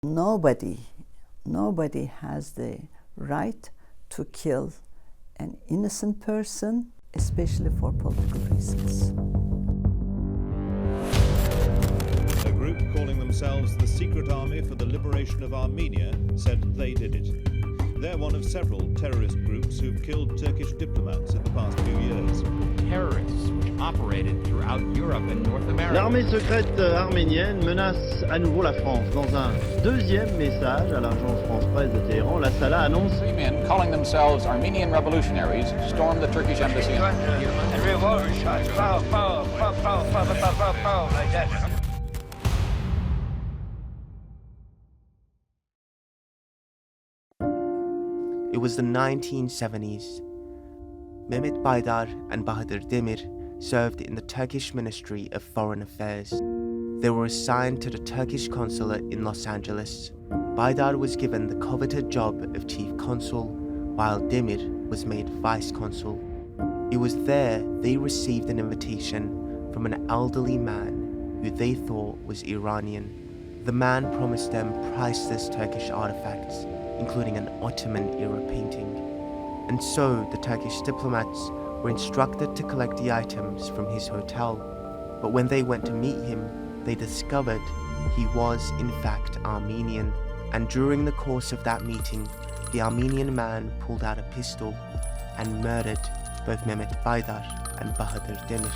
Nobody has the right to kill an innocent person, especially for political reasons. A group calling themselves the Secret Army for the Liberation of Armenia said they did it. They're one of several terrorist groups who've killed Turkish diplomats in the past few years. Terrorists which operated throughout Europe and North America. L'armée secrète arménienne menace à nouveau la France. Dans un deuxième message à l'agence France-Presse de Téhéran, l'ASALA annonce... Three men calling themselves Armenian revolutionaries stormed the Turkish embassy in Ankara. And revolver shots, pow, pow, pow, pow, pow, pow, pow, pow, like that. It was the 1970s. Mehmet Baydar and Bahadır Demir served in the Turkish Ministry of Foreign Affairs. They were assigned to the Turkish consulate in Los Angeles. Baydar was given the coveted job of chief consul, while Demir was made vice consul. It was there they received an invitation from an elderly man who they thought was Iranian. The man promised them priceless Turkish artifacts, including an Ottoman-era painting. And so the Turkish diplomats were instructed to collect the items from his hotel. But when they went to meet him, they discovered he was in fact Armenian. And during the course of that meeting, the Armenian man pulled out a pistol and murdered both Mehmet Baydar and Bahadır Demir.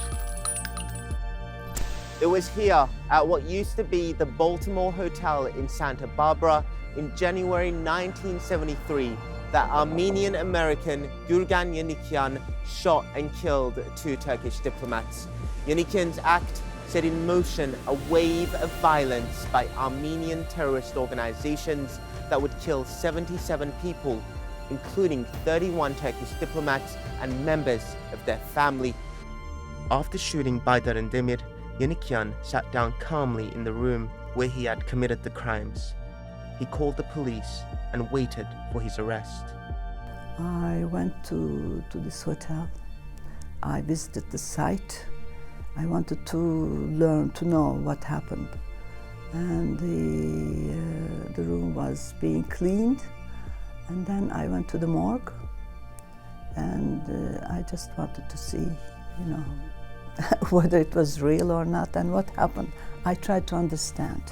It was here, at what used to be the Baltimore Hotel in Santa Barbara, in January 1973, that Armenian-American Gürgen Yannikyan shot and killed two Turkish diplomats. Yannikyan's act set in motion a wave of violence by Armenian terrorist organizations that would kill 77 people, including 31 Turkish diplomats and members of their family. After shooting Baydar and Demir, Yannikyan sat down calmly in the room where he had committed the crimes. He called the police and waited for his arrest. I went to this hotel. I visited the site. I wanted to learn, to know what happened. And the room was being cleaned. And then I went to the morgue. And I just wanted to see, whether it was real or not and what happened. I tried to understand.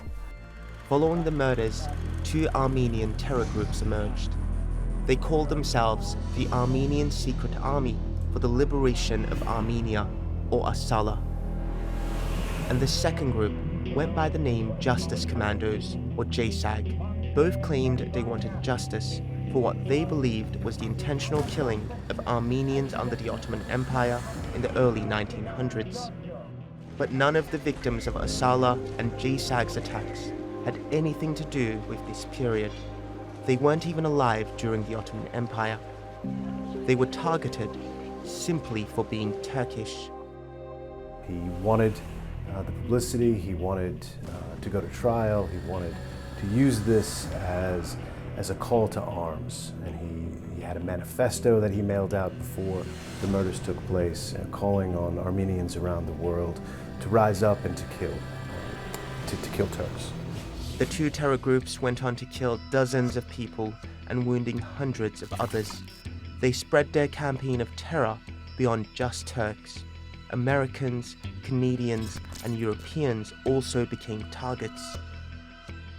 Following the murders, two Armenian terror groups emerged. They called themselves the Armenian Secret Army for the Liberation of Armenia, or ASALA. And the second group went by the name Justice Commandos, or JCAG. Both claimed they wanted justice for what they believed was the intentional killing of Armenians under the Ottoman Empire in the early 1900s. But none of the victims of ASALA and JCAG's attacks had anything to do with this period. They weren't even alive during the Ottoman Empire. They were targeted simply for being Turkish. He wanted the publicity, he wanted to go to trial, he wanted to use this as a call to arms. And he had a manifesto that he mailed out before the murders took place, calling on Armenians around the world to rise up and to kill Turks. The two terror groups went on to kill dozens of people and wounding hundreds of others. They spread their campaign of terror beyond just Turks. Americans, Canadians, and Europeans also became targets.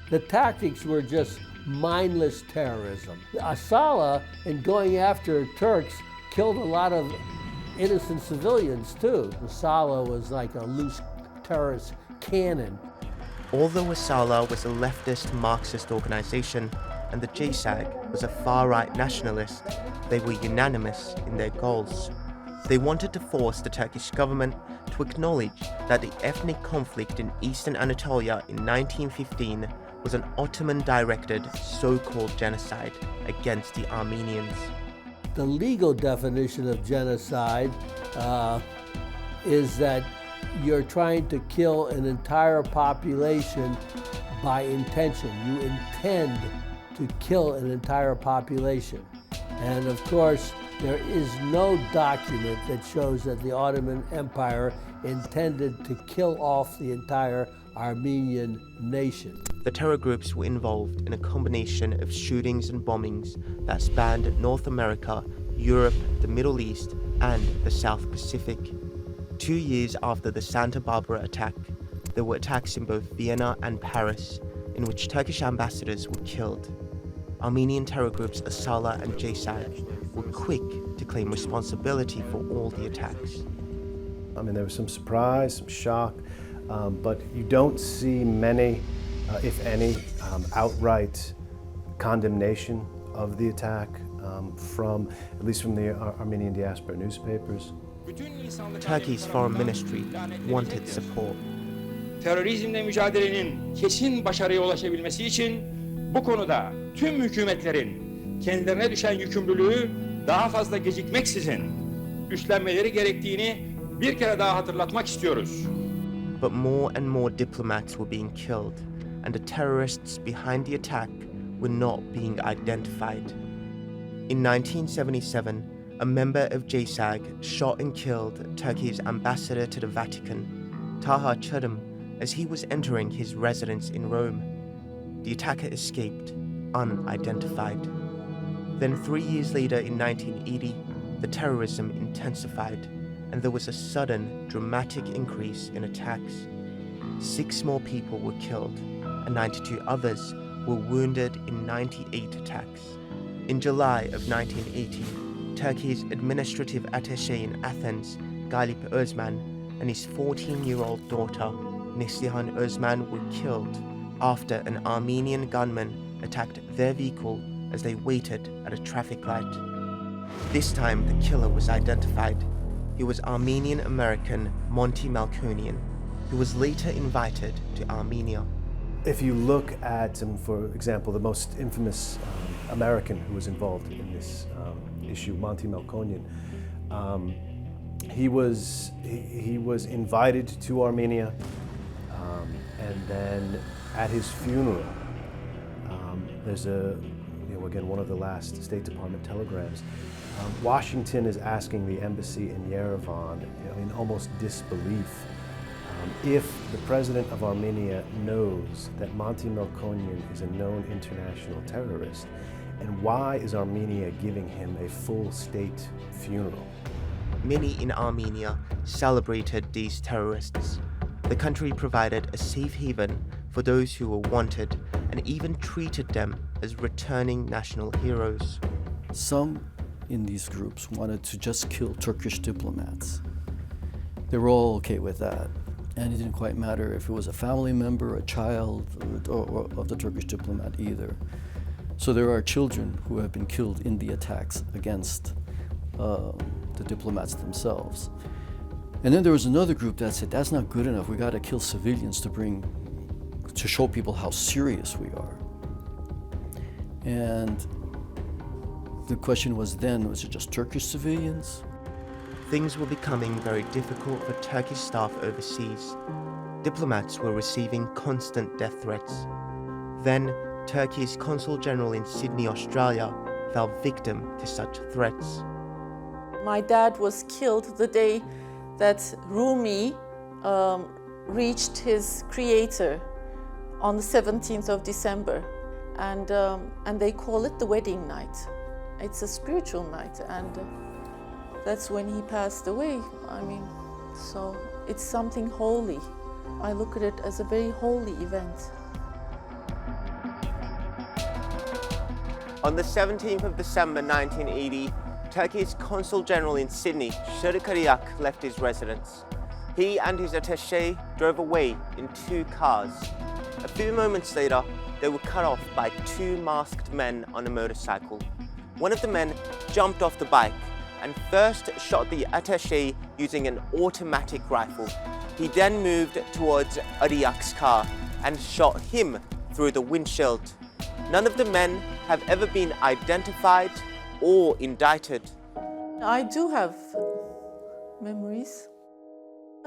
The tactics were just mindless terrorism. ASALA, in going after Turks, killed a lot of innocent civilians too. ASALA was like a loose terrorist cannon. Although ASALA was a leftist Marxist organization and the JCAG was a far-right nationalist, they were unanimous in their goals. They wanted to force the Turkish government to acknowledge that the ethnic conflict in eastern Anatolia in 1915 was an Ottoman-directed so-called genocide against the Armenians. The legal definition of genocide is that you're trying to kill an entire population by intention. You intend to kill an entire population. And of course, there is no document that shows that the Ottoman Empire intended to kill off the entire Armenian nation. the terror groups were involved in a combination of shootings and bombings that spanned North America, Europe, the Middle East, and the South Pacific. 2 years after the Santa Barbara attack, there were attacks in both Vienna and Paris, in which Turkish ambassadors were killed. Armenian terror groups ASALA and JCAG were quick to claim responsibility for all the attacks. I mean, there was some surprise, some shock, but you don't see many, if any, outright condemnation of the attack at least from the Armenian diaspora newspapers. Turkey's foreign ministry wanted support. Terörizmle mücadelenin kesin başarıya ulaşabilmesi için bu konuda tüm hükümetlerin kendilerine düşen yükümlülüğü daha fazla gecikmeksizin üstlenmeleri gerektiğini bir kere daha hatırlatmak istiyoruz. But more and more diplomats were being killed, and the terrorists behind the attack were not being identified. In 1977, a member of JCAG shot and killed Turkey's ambassador to the Vatican, Taha Çadım, as he was entering his residence in Rome. The attacker escaped, unidentified. Then 3 years later in 1980, the terrorism intensified, and there was a sudden, dramatic increase in attacks. 6 more people were killed, and 92 others were wounded in 98 attacks. In July of 1980, Turkey's administrative attaché in Athens, Galip Özman, and his 14-year-old daughter, Neslihan Özman, were killed after an Armenian gunman attacked their vehicle as they waited at a traffic light. This time, the killer was identified. He was Armenian-American Monte Melkonian, who was later invited to Armenia. If you look at, for example, the most infamous American who was involved in this issue, Monte Melkonian, he was invited to Armenia, and then at his funeral, there's again, one of the last State Department telegrams. Washington is asking the embassy in Yerevan, in almost disbelief, if the president of Armenia knows that Monte Melkonian is a known international terrorist, and why is Armenia giving him a full state funeral? Many in Armenia celebrated these terrorists. The country provided a safe haven for those who were wanted and even treated them as returning national heroes. Some in these groups wanted to just kill Turkish diplomats. They were all okay with that. And it didn't quite matter if it was a family member, a child, or of the Turkish diplomat either. So there are children who have been killed in the attacks against the diplomats themselves. And then there was another group that said, that's not good enough, we gotta kill civilians to show people how serious we are. And the question was then, was it just Turkish civilians? Things were becoming very difficult for Turkish staff overseas. Diplomats were receiving constant death threats. Then, Turkey's Consul General in Sydney, Australia, fell victim to such threats. My dad was killed the day that Rumi reached his creator on the 17th of December. And they call it the wedding night. It's a spiritual night, and that's when he passed away. So it's something holy. I look at it as a very holy event. On the 17th of December 1980, Turkey's Consul General in Sydney, Şırıkariak, left his residence. He and his attaché drove away in 2 cars. A few moments later, they were cut off by 2 masked men on a motorcycle. One of the men jumped off the bike and first shot the attaché using an automatic rifle. He then moved towards Ariak's car and shot him through the windshield. None of the men have ever been identified or indicted. I do have memories.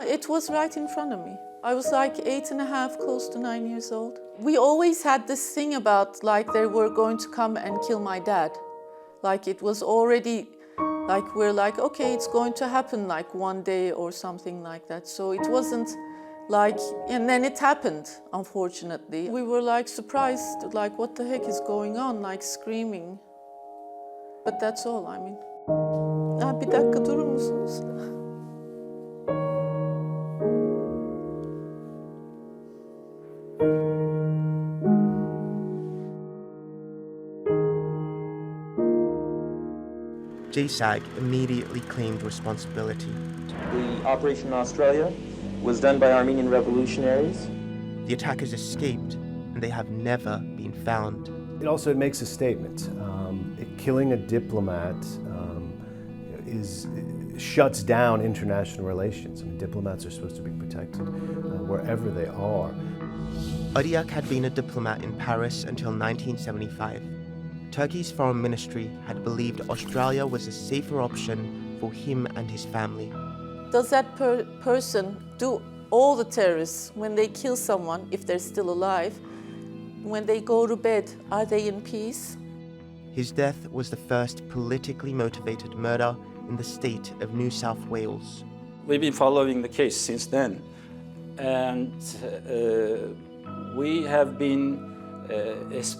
It was right in front of me. I was like 8.5, close to 9 years old. We always had this thing about like they were going to come and kill my dad. Like it was already, like we're like, okay, it's going to happen like one day or something like that. So it wasn't And then it happened, unfortunately. We were surprised, what the heck is going on, screaming. But that's all, I mean. Bir dakika durur musunuz? JCAG immediately claimed responsibility. The operation in Australia was done by Armenian revolutionaries. The attackers escaped, and they have never been found. It also makes a statement. Killing a diplomat shuts down international relations. I mean, diplomats are supposed to be protected wherever they are. Aryak had been a diplomat in Paris until 1975. Turkey's foreign ministry had believed Australia was a safer option for him and his family. Does that person do all the terrorists when they kill someone, if they're still alive? When they go to bed, are they in peace? His death was the first politically motivated murder in the state of New South Wales. We've been following the case since then, and we have been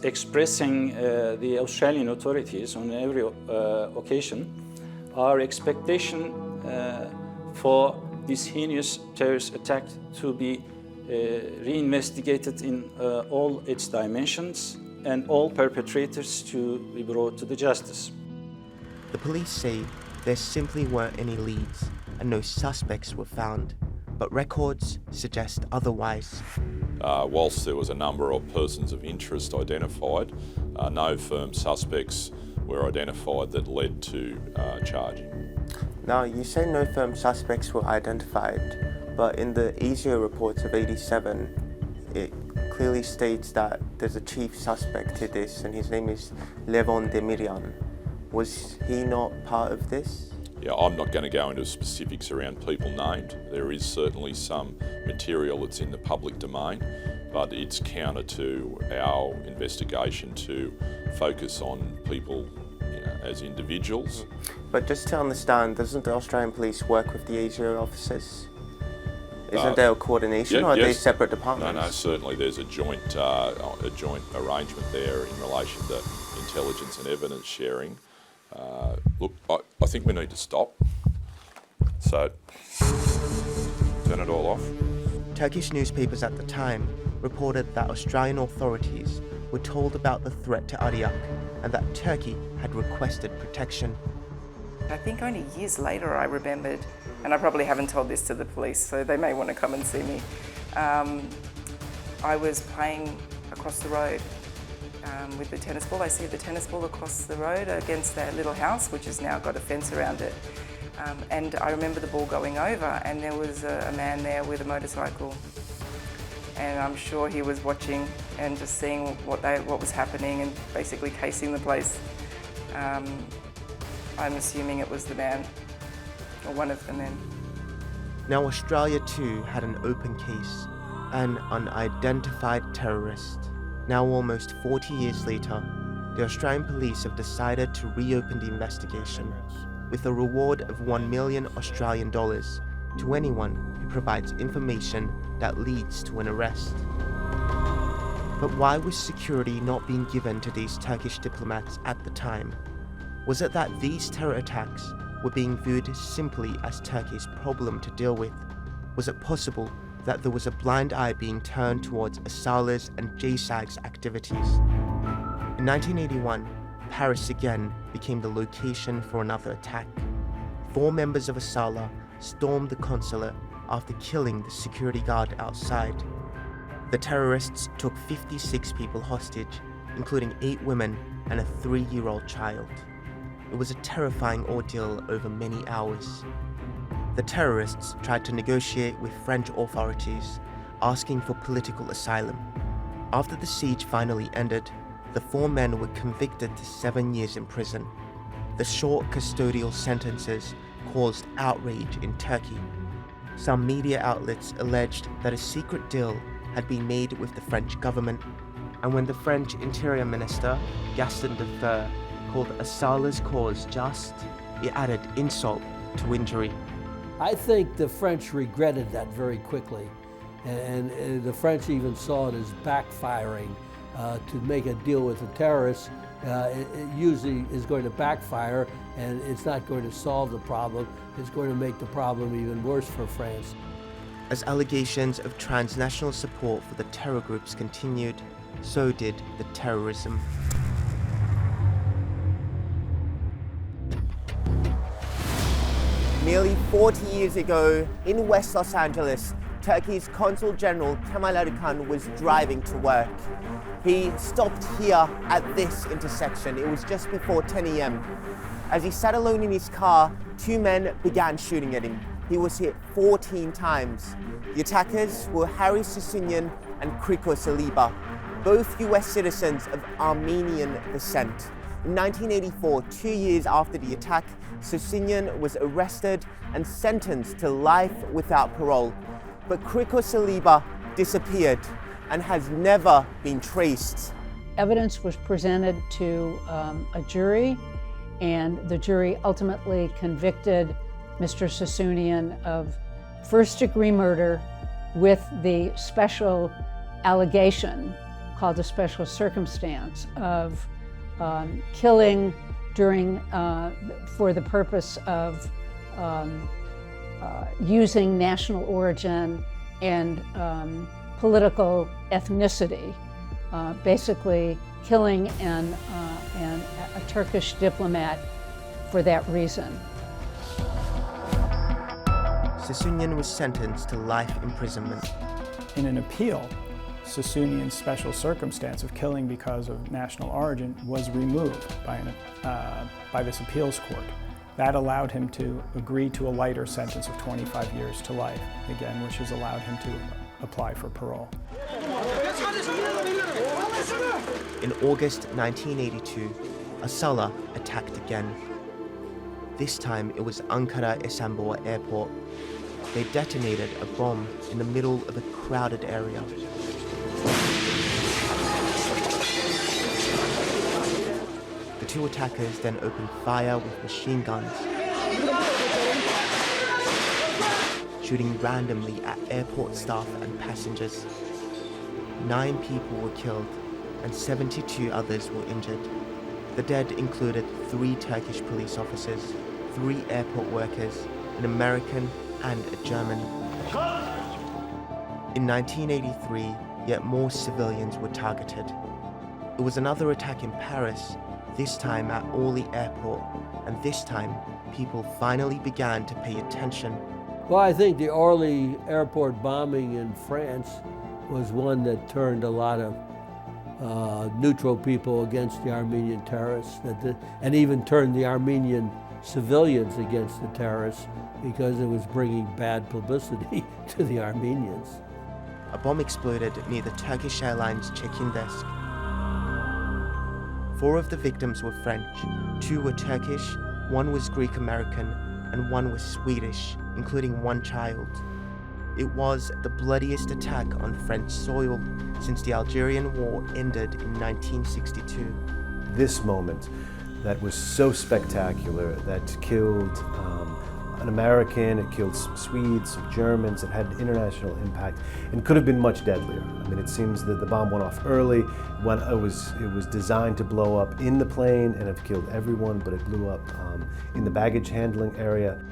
expressing the Australian authorities on every occasion our expectation for this heinous terrorist attack to be reinvestigated in all its dimensions and all perpetrators to be brought to the justice. The police say there simply weren't any leads and no suspects were found, but records suggest otherwise. Whilst there was a number of persons of interest identified, no firm suspects were identified that led to charging. Now, you say no firm suspects were identified, but in the ASIO reports of '87, it clearly states that there's a chief suspect to this, and his name is Levon Demiryan. Was he not part of this? Yeah, I'm not going to go into specifics around people named. There is certainly some material that's in the public domain, but it's counter to our investigation to focus on people as individuals. But just to understand, doesn't the Australian police work with the ASIO officers? Isn't there a coordination, or are they separate departments? No, certainly there's a joint arrangement there in relation to intelligence and evidence sharing. Look, I think we need to stop. So, turn it all off. Turkish newspapers at the time reported that Australian authorities were told about the threat to Aryak and that Turkey had requested protection. I think only years later I remembered, and I probably haven't told this to the police, so they may want to come and see me. I was playing across the road with the tennis ball. I see the tennis ball across the road against that little house, which has now got a fence around it. And I remember the ball going over, and there was a man there with a motorcycle. And I'm sure he was watching and just seeing what was happening and basically casing the place. I'm assuming it was the man, or one of the men. Now Australia too had an open case, an unidentified terrorist. Now almost 40 years later, the Australian police have decided to reopen the investigation with a reward of $1 million Australian dollars to anyone who provides information that leads to an arrest. But why was security not being given to these Turkish diplomats at the time? Was it that these terror attacks were being viewed simply as Turkey's problem to deal with? Was it possible that there was a blind eye being turned towards ASALA's and JCAG's activities? In 1981, Paris again became the location for another attack. 4 members of ASALA stormed the consulate after killing the security guard outside. The terrorists took 56 people hostage, including 8 women and a 3-year-old child. It was a terrifying ordeal over many hours. The terrorists tried to negotiate with French authorities, asking for political asylum. After the siege finally ended, the 4 men were convicted to 7 years in prison. The short custodial sentences caused outrage in Turkey. Some media outlets alleged that a secret deal had been made with the French government, and when the French Interior Minister, Gaston Defferre, called ASALA's cause just, it added insult to injury. I think the French regretted that very quickly, And the French even saw it as backfiring. To make a deal with the terrorists, it usually is going to backfire, and it's not going to solve the problem. It's going to make the problem even worse for France. As allegations of transnational support for the terror groups continued, so did the terrorism. Nearly 40 years ago, in West Los Angeles, Turkey's Consul General Kemal Erkan was driving to work. He stopped here at this intersection. It was just before 10 a.m. As he sat alone in his car, two men began shooting at him. He was hit 14 times. The attackers were Harry Susunian and Kriko Saliba, both US citizens of Armenian descent. In 1984, 2 years after the attack, Susunian was arrested and sentenced to life without parole. But Kriko Saliba disappeared and has never been traced. Evidence was presented to a jury, and the jury ultimately convicted Mr. Susunian of first-degree murder with the special allegation, called a special circumstance, of killing during, for the purpose of using national origin and political ethnicity, basically killing a Turkish diplomat for that reason. Susunian was sentenced to life imprisonment. In an appeal, Susunian's special circumstance of killing because of national origin was removed by this appeals court. That allowed him to agree to a lighter sentence of 25 years to life, again, which has allowed him to apply for parole. In August 1982, ASALA attacked again. This time it was Ankara-Istanbul Airport. They detonated a bomb in the middle of a crowded area. The two attackers then opened fire with machine guns, shooting randomly at airport staff and passengers. 9 people were killed and 72 others were injured. The dead included 3 Turkish police officers, 3 airport workers, an American and a German. In 1983, yet more civilians were targeted. It was another attack in Paris, this time at Orly Airport, and this time people finally began to pay attention. Well, I think the Orly Airport bombing in France was one that turned a lot of neutral people against the Armenian terrorists, and even turned the Armenian civilians against the terrorists, because it was bringing bad publicity to the Armenians. A bomb exploded near the Turkish Airlines check-in desk. 4 of the victims were French, 2 were Turkish, 1 was Greek-American, and 1 was Swedish, including 1 child. It was the bloodiest attack on French soil since the Algerian War ended in 1962. This moment that was so spectacular, that killed an American, it killed some Swedes, some Germans, it had international impact, and could have been much deadlier. I mean, it seems that the bomb went off early, when it was designed to blow up in the plane and have killed everyone, but it blew up in the baggage handling area.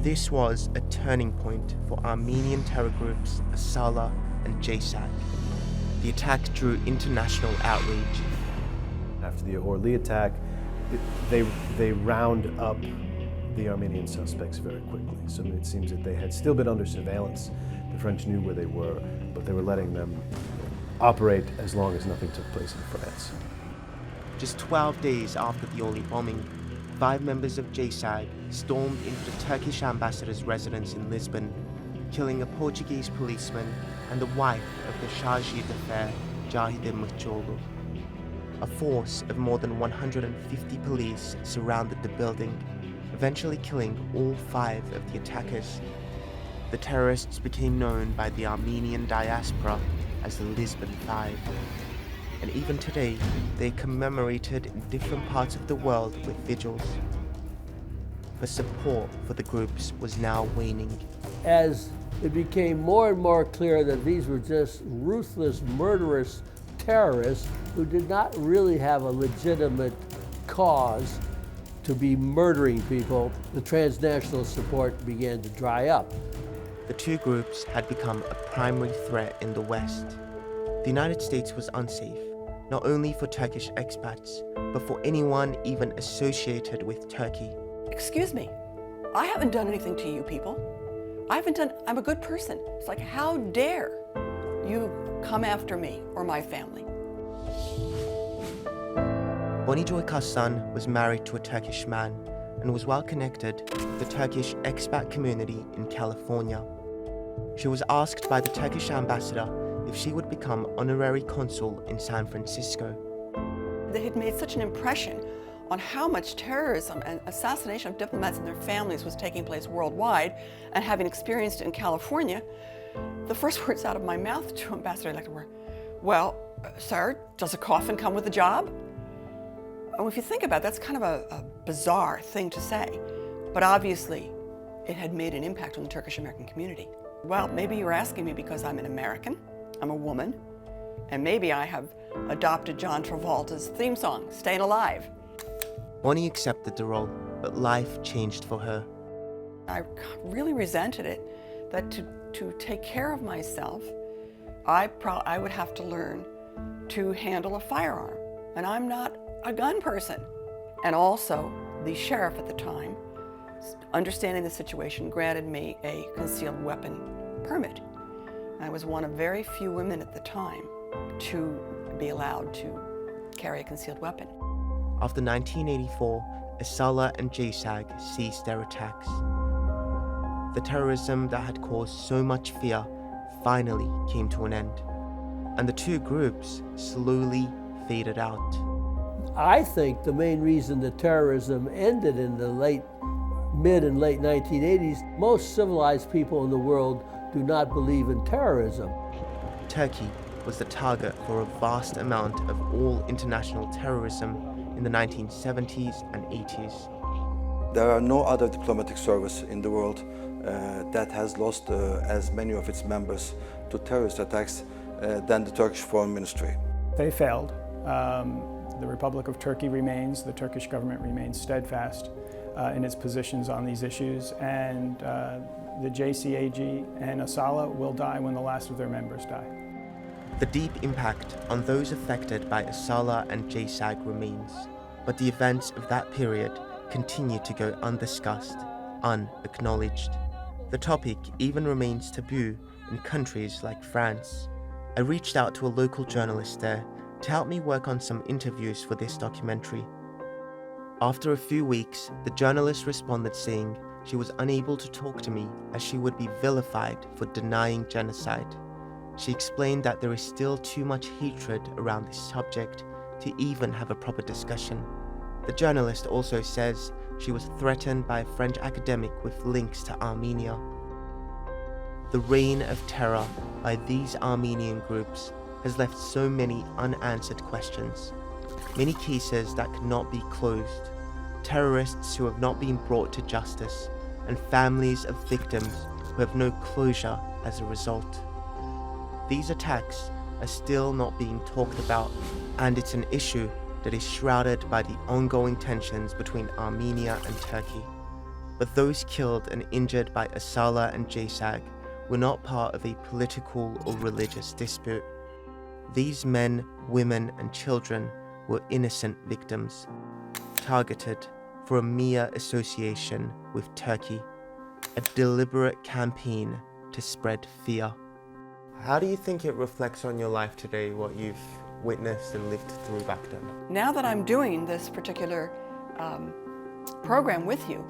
This was a turning point for Armenian terror groups ASALA and JCAG. The attack drew international outrage. After the Orly attack, they round up the Armenian suspects very quickly. So it seems that they had still been under surveillance. The French knew where they were, but they were letting them operate as long as nothing took place in France. Just 12 days after the Orly bombing, 5 members of JCAG stormed into the Turkish ambassador's residence in Lisbon, killing a Portuguese policeman and the wife of the chargé d'affaires, Cahide Mıhçoğlu. A force of more than 150 police surrounded the building, eventually killing all 5 of the attackers. The terrorists became known by the Armenian diaspora as the Lisbon 5. And even today, they are commemorated in different parts of the world with vigils. The support for the groups was now waning. As it became more and more clear that these were just ruthless, murderous terrorists who did not really have a legitimate cause to be murdering people. The transnational support began to dry up. The two groups had become a primary threat in the West. The United States was unsafe, not only for Turkish expats, but for anyone even associated with Turkey. Excuse me, I haven't done anything to you people. I'm a good person. It's like, how dare you come after me or my family? Bonnie Joy Karslan was married to a Turkish man and was well connected with the Turkish expat community in California. She was asked by the Turkish ambassador if she would become honorary consul in San Francisco. They had made such an impression on how much terrorism and assassination of diplomats and their families was taking place worldwide, and having experienced it in California, the first words out of my mouth to Ambassador-elect were, well, sir, does a coffin come with a job? And if you think about it, that's kind of a bizarre thing to say, but obviously it had made an impact on the Turkish-American community. Well, maybe you're asking me because I'm an American, I'm a woman, and maybe I have adopted John Travolta's theme song, Staying Alive. Bonnie accepted the role, but life changed for her. I really resented it, that to take care of myself, I would have to learn to handle a firearm, and I'm not a gun person. And also, the sheriff at the time, understanding the situation, granted me a concealed weapon permit. I was one of very few women at the time to be allowed to carry a concealed weapon. After 1984, ASALA and JCAG ceased their attacks. The terrorism that had caused so much fear finally came to an end, and the two groups slowly faded out. I think the main reason that terrorism ended in the mid and late 1980s, most civilized people in the world do not believe in terrorism. Turkey was the target for a vast amount of all international terrorism in the 1970s and 80s. There are no other diplomatic service in the world that has lost as many of its members to terrorist attacks than the Turkish Foreign Ministry. They failed. The Republic of Turkey remains, the Turkish government remains steadfast in its positions on these issues, and the JCAG and ASALA will die when the last of their members die. The deep impact on those affected by ASALA and JCAG remains, but the events of that period continue to go undiscussed, unacknowledged. The topic even remains taboo in countries like France. I reached out to a local journalist there to help me work on some interviews for this documentary. After a few weeks, the journalist responded saying she was unable to talk to me as she would be vilified for denying genocide. She explained that there is still too much hatred around this subject to even have a proper discussion. The journalist also says she was threatened by a French academic with links to Armenia. The reign of terror by these Armenian groups has left so many unanswered questions, many cases that cannot be closed, terrorists who have not been brought to justice, and families of victims who have no closure as a result. These attacks are still not being talked about, and it's an issue that is shrouded by the ongoing tensions between Armenia and Turkey. But those killed and injured by ASALA and JCAG were not part of a political or religious dispute. These men, women, and children were innocent victims, targeted for a mere association with Turkey, a deliberate campaign to spread fear. How do you think it reflects on your life today, what you've witnessed and lived through back then? Now that I'm doing this particular program with you,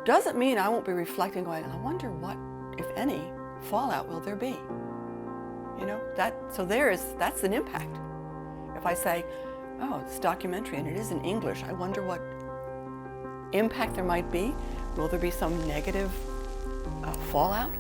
doesn't mean I won't be reflecting going, I wonder what, if any, fallout will there be? You know, that's an impact. If I say, oh, it's a documentary and it is in English, I wonder what impact there might be. Will there be some negative fallout?